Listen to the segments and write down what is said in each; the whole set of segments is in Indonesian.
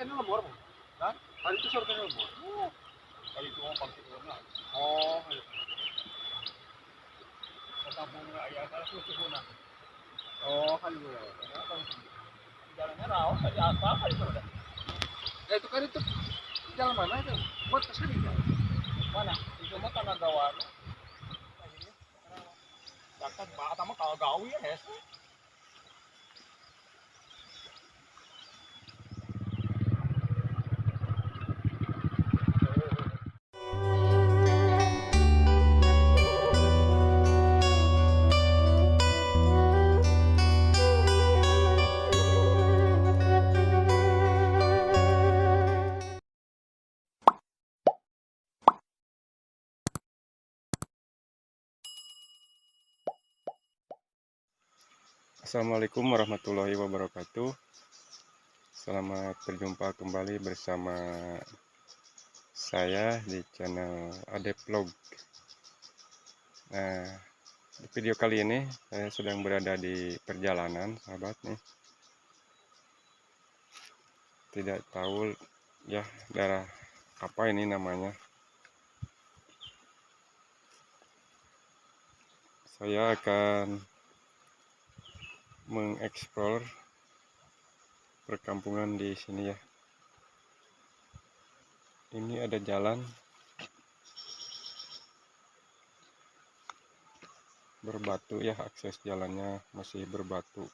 kena lemur. Hah? Hari itu sore kena lemur. Hari itu mau pangkit na. Oh. Sa kampung nga ayah sa susuhunan. Oh, halura. Jalannya rawan tadi apa itu udah. Itu kan itu jalan mana itu? Buat ke sini kan? Mana? Itu mah tanah gawan. Dapat bata mah kalau gawi ya, Hes. Assalamualaikum warahmatullahi wabarakatuh. Selamat berjumpa kembali bersama saya di channel Ade Vlog. Nah, di video kali ini saya sedang berada di perjalanan, sahabat nih. Tidak tahu ya daerah apa ini namanya. Saya akan mengeksplor perkampungan di sini ya. Ini ada jalan berbatu ya, akses jalannya masih berbatu.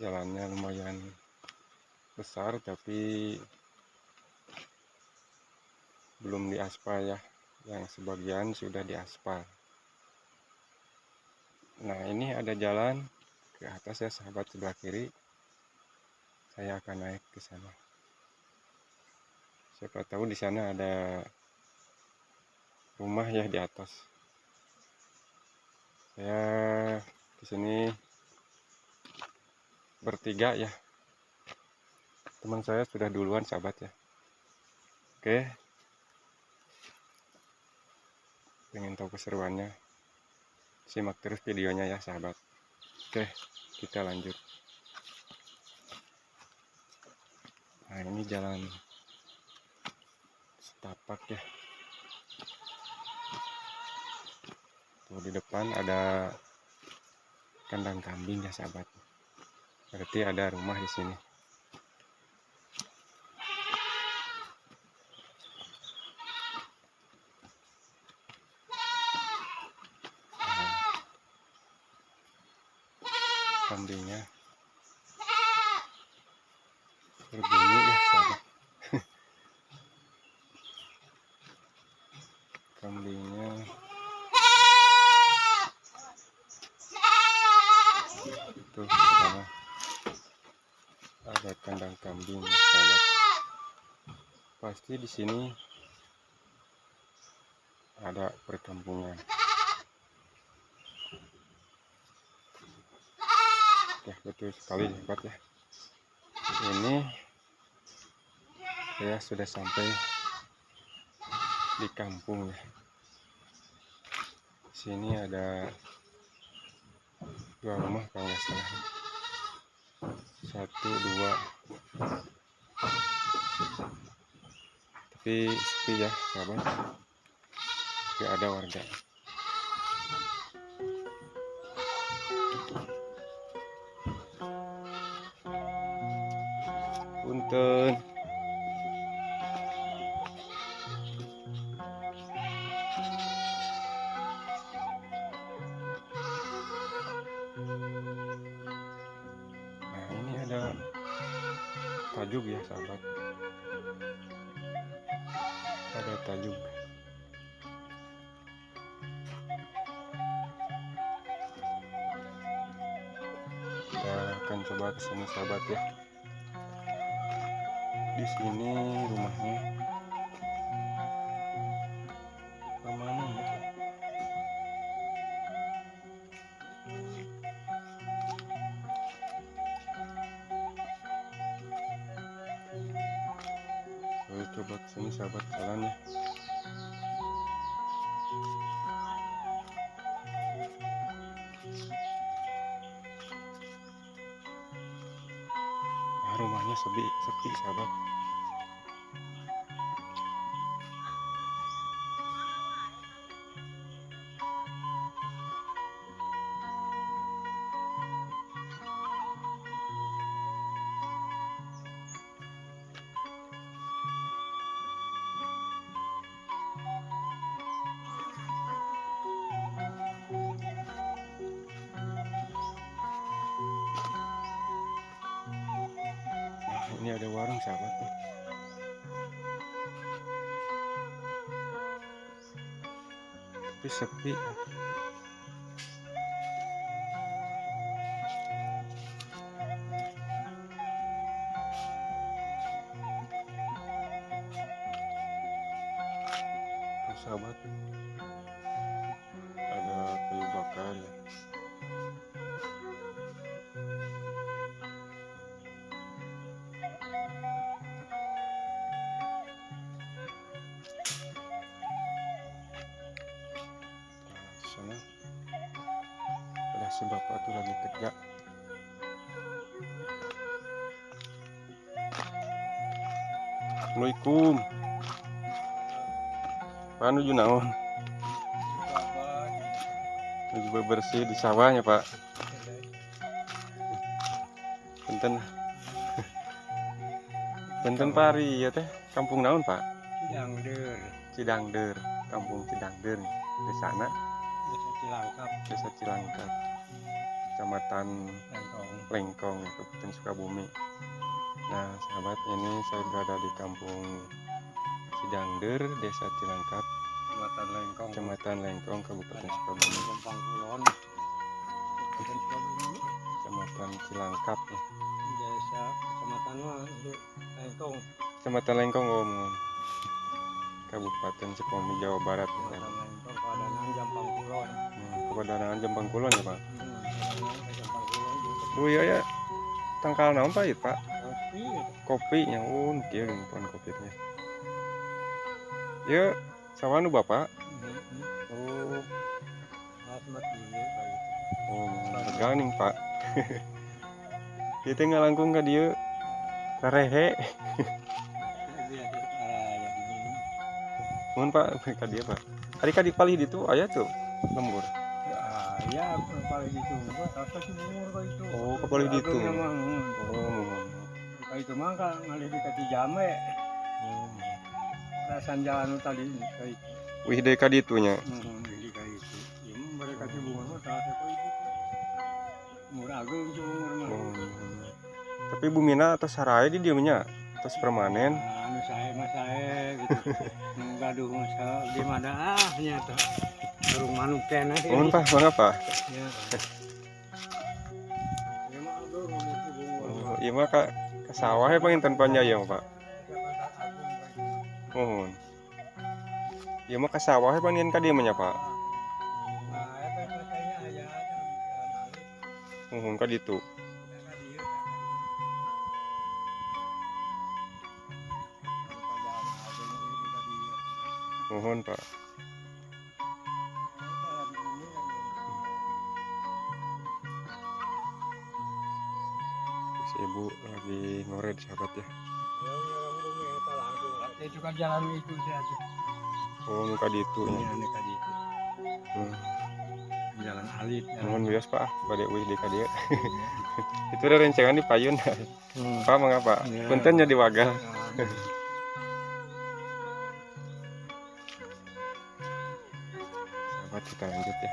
Jalannya lumayan besar tapi belum diaspal ya. Yang sebagian sudah diaspal. Nah, ini ada jalan ke atas ya, sahabat, sebelah kiri. Saya akan naik ke sana. Siapa tahu di sana ada rumah ya di atas. Saya di sini bertiga ya. Teman saya sudah duluan, sahabat ya. Oke. Pengen tahu keseruannya? Simak terus videonya ya, sahabat. Oke, kita lanjut. Nah, ini jalan setapak ya. Tuh di depan ada kandang kambing ya, sahabat. Berarti ada rumah di sini. Kambingnya berbunyi ya, sahabat. Kambingnya tuh sama. Ada kandang kambing ya, sahabat. Pasti di sini ada perkampungan. Ya, betul sekali, sahabat ya. Ini saya sudah sampai di kampung ya. Sini ada dua rumah kalau nggak salah. Satu, dua. Tapi sepi ya, sahabat. Tidak ada warga. Punten. Nah, ini ada tajuk ya, sahabat. Ada tajuk. Kita akan coba ke sini, sahabat ya. Di sini rumahnya kemana ya? Saya coba ke sini, sahabat, jalan ya. Nah, rumahnya sepi sahabat. Ini ada warung sahabat tuh. Tapi sepi. Tuh sahabat, ada kayu bakar ya. Sana ada si bapak tuh lagi kerja. Assalamualaikum. Pak nuju naon? Nuju bebersih di sawahnya Pak. Benten. Benten pari ya teh. Kampung naon Pak? Cidangder. Cidangder. Kampung Cidangder. Di sana. Desa Cilangkap. Desa Cilangkap. Kecamatan Lengkong. Lengkong, Kabupaten Sukabumi. Nah, sahabat, ini saya berada di Kampung Cidangder, Desa Cilangkap, Kecamatan Lengkong. Kecamatan Lengkong, Kabupaten Sukabumi. Jompang Kulon. Kabupaten Sukabumi. Kecamatan Cilangkap ya. Desa kecamatan Lengkong. Kecamatan Lengkong, Kabupaten Sukabumi, Jawa Barat. Kecamatan Lengkong, Padanaan Jompang Kulon. Kepadanaan Jompang Kulon ya Pak. Jompang Kulon. Oh iya ya, tangkal naon Pak itu Pak? Kopi. Kopinya, kieu pohon kopinya. Ya, sawah nu Bapak. Oh, Asmat ini baik. ganing Pak. Dia teh ngalangkung ka dieu. Karehe. Mun Pak ka dieu Pak. Ari ka dipalih ditu aya tuh lembur. Ya, paling itu. Kata si umur kau itu. Oh, kepalih ditu. Oh, mohon. kau itu mah kan ngalih di kaki jame. Rasan jalan tadi kau itu. Wih deui ka ditunya. Di kau itu. Ya, mereka si umur mah tak kau itu. Umur agung si umur mah. Tapi bumina atau saraya di dieu nya? Terus permanen. Anu saya gitu. Gaduh masa di mana nya tuh. Burung manuk kena. Mohon Pak, mangapa? Ya. Ya mah agung itu bunga. Oh, iya mah ka sawah ya panginten panjayang Pak. Mohon. Iya mah ka sawah ya panginten ka dieu nya Pak. Mohon ka ditu. Mohon Pak. Si ibu lagi ngoret sahabat ya. Itu kan jalan itu saja. Oh, muka ditu Ini nya. aneh kali itu. Jalan alit. Mohon bias Pak, bade wih di ka dieu. Itu udah rencangan di payun. Pak mangapa? Ya. Punten nya di wagal. Sahabat, kita lanjut ya.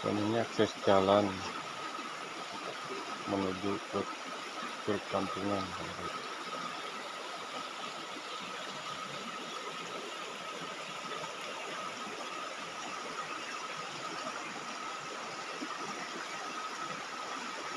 Dan ini akses jalan menuju ke perkampungan.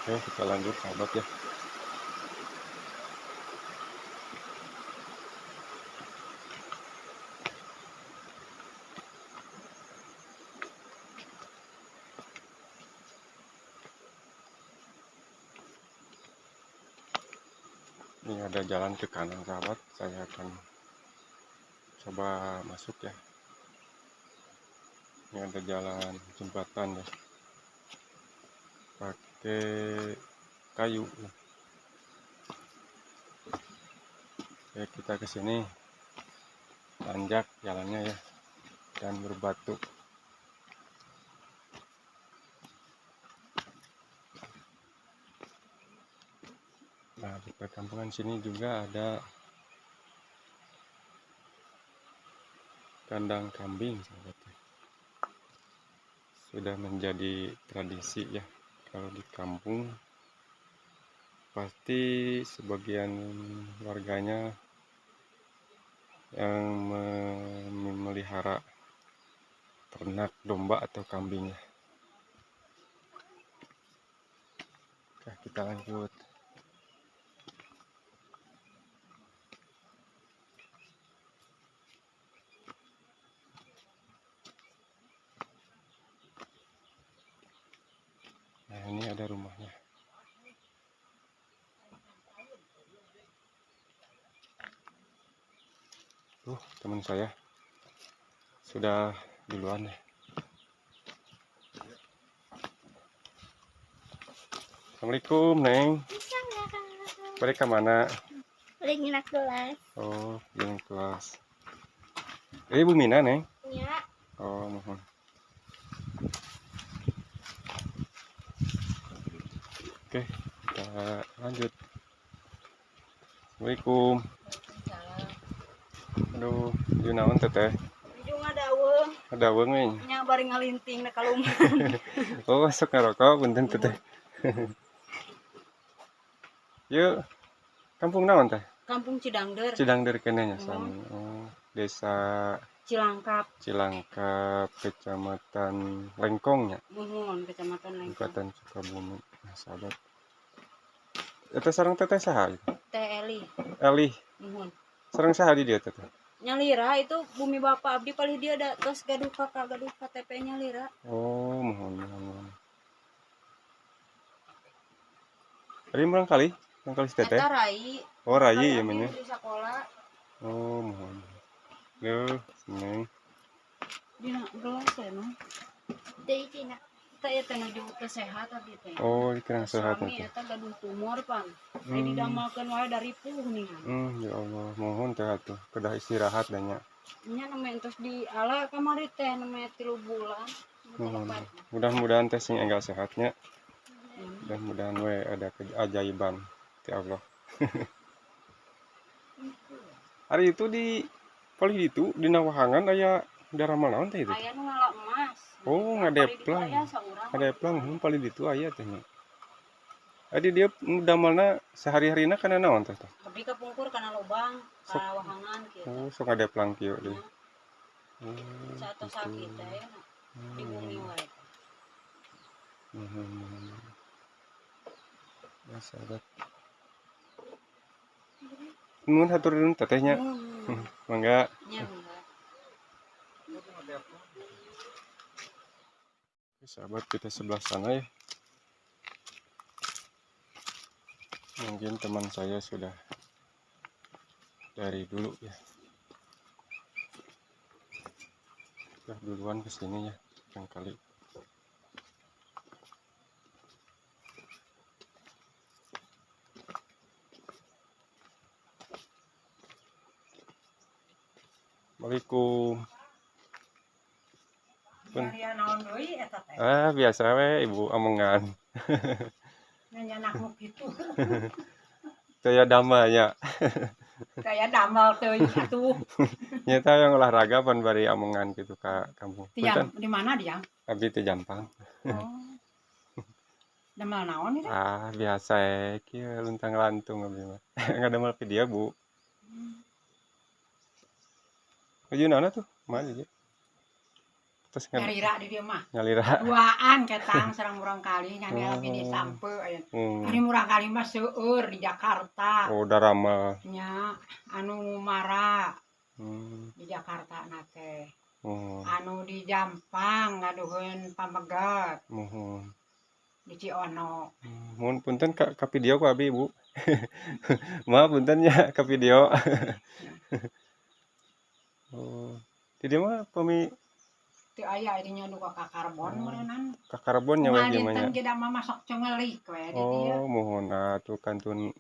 Oke, kita lanjut sahabat ya. Ini ada jalan ke kanan sahabat, saya akan coba masuk ya. Ini ada jalan jembatan ya, pakai kayu. Oke, kita ke sini tanjak jalannya ya, dan berbatu. Nah, di perkampungan sini juga ada kandang kambing, sahabatnya. Sudah menjadi tradisi ya, kalau di kampung pasti sebagian warganya yang memelihara ternak domba atau kambing ya. Oke, kita lanjut. Nah, ini ada rumahnya. Teman saya sudah duluan ya. Assalamualaikum, Neng. Balik ke mana? Balik nginak kelas. Oh, yang kelas. Ibu Mina, Neng? Ya. Oh, mohon. Oke, kita lanjut. Assalamualaikum. Aduh, di naon teteh? Ujung adaweuh. Ada weng. Nya bari ngalinting na kalungan. Oh, masuk ngerokok, punten teteh. Yuk, kampung naon teh? Kampung Cidangder, Cidangder kene nya sami. Oh, desa Cilangkap, Cilangkap, kecamatan Lengkongnya, Muhun, Kecamatan Lengkong. Kabupaten Sukabumi. Nah, sahabat. Eta sareng teteh saha? Teh Eli, Elih, Muhun. sareng saha di dia teteh? Nyalira itu bumi bapak abdi paling dia ada tos gaduh KTP Nyalira. Oh, mohon. Tadi berang kali teteh. Eta Rai. Oh, Rai ya Abdi mana? di sekolah. Oh, mohon. Yo, seneng. Dina gelas ya mah. Deui tina. Eta ya teh nuju teh sehat abdi teh. Oh, ikan sehat Suami teh. eta gaduh tumor pan. Ai didamalkeun wae dari puh nih. Ya Allah, mohon teh atuh kedah istirahat dan nya. Nya namanya terus di ala kamari teh namanya 3 bulan. Mudah-mudahan teh sing enggal sehatnya. Mudah-mudahan we ada keajaiban ti Allah. Hari itu di paling itu di Nawahangan aya daramal naon teh itu? Aya nu ngala emas. Oh, ngadeplang. Ngadeplang paling itu aya teh nya. Adi dia damalna sehari-harina kana naon teh? Abdi kapungkur kana lubang, ka wahangan kieu. Oh, sok ngadeplang kieu deui. Satos sakit teh di bumi wae. Ya, sahabat. Nuhun hatur nuhun tetehnya. Mangga. Nya Sahabat, kita sebelah sana ya. Mungkin teman saya sudah dari dulu ya. Sudah duluan ke sini ya, barangkali. Assalamualaikum. Biasa we ibu omongan. nya anak kitu. Kayak damanya. Kayak damal teuing atuh. Nyata yang olahraga pan bari omongan gitu ka kampung. Tiang di mana dia? Abdi teh Jampang. Oh. Damal naon itu? Biasa kieu luntang lantung abdi mah. Ngadamel video, Bu. Ayeuna tuh, mana aja. Terus Nyalira di dia mah. Nyalira. Duaan ketang sareng urang kali nyanyi lagi di sampe aya. Ari urang kali mah seueur di Jakarta. Oh, darama. Nya anu Mara. Di Jakarta na teh. Anu di Jampang ngaduheun pamegat. Di Ciono. Mun punten ka video ku abi, Bu. Maaf punten nya ka video. Oh. Di dia mah teu aya dinya nu ka karbon meureunnan. Ka karbon nya we Kumaha gimana? dinten kita mah masok cengelik we di dieu. Oh, mohon atuh kantun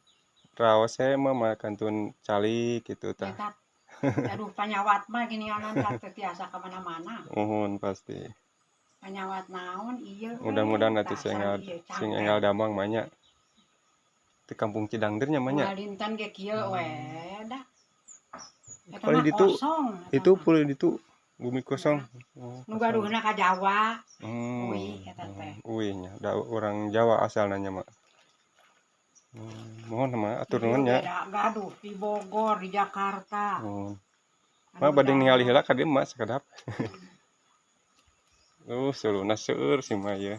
raos saya mah kantun calik gitu tah. Eta aduh panyawat mah ginianan teh tiasa ka mana-mana. Mohon pasti. Panyawat naon ieu we. Mudah-mudahan atuh Dasar ieu sing cangkel. enggal damang mah nya. Di kampung Cidangder nya mah nya. Kumaha dinten ge kieu we da. Eta Paling mah ditu kosong. itu pulih ditu bumi kosong. Oh, Nu gaduhna ka Jawa. Hmm. Uih eta teh. Uih nya, da orang Jawa asalna nya mah. Mohon mah atur nuhun nya. Gaduh di Bogor, di Jakarta. Mah bade ningali heula ka dieu mah sakedap. Suluna seueur si mah ieu.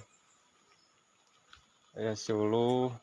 Aya suluh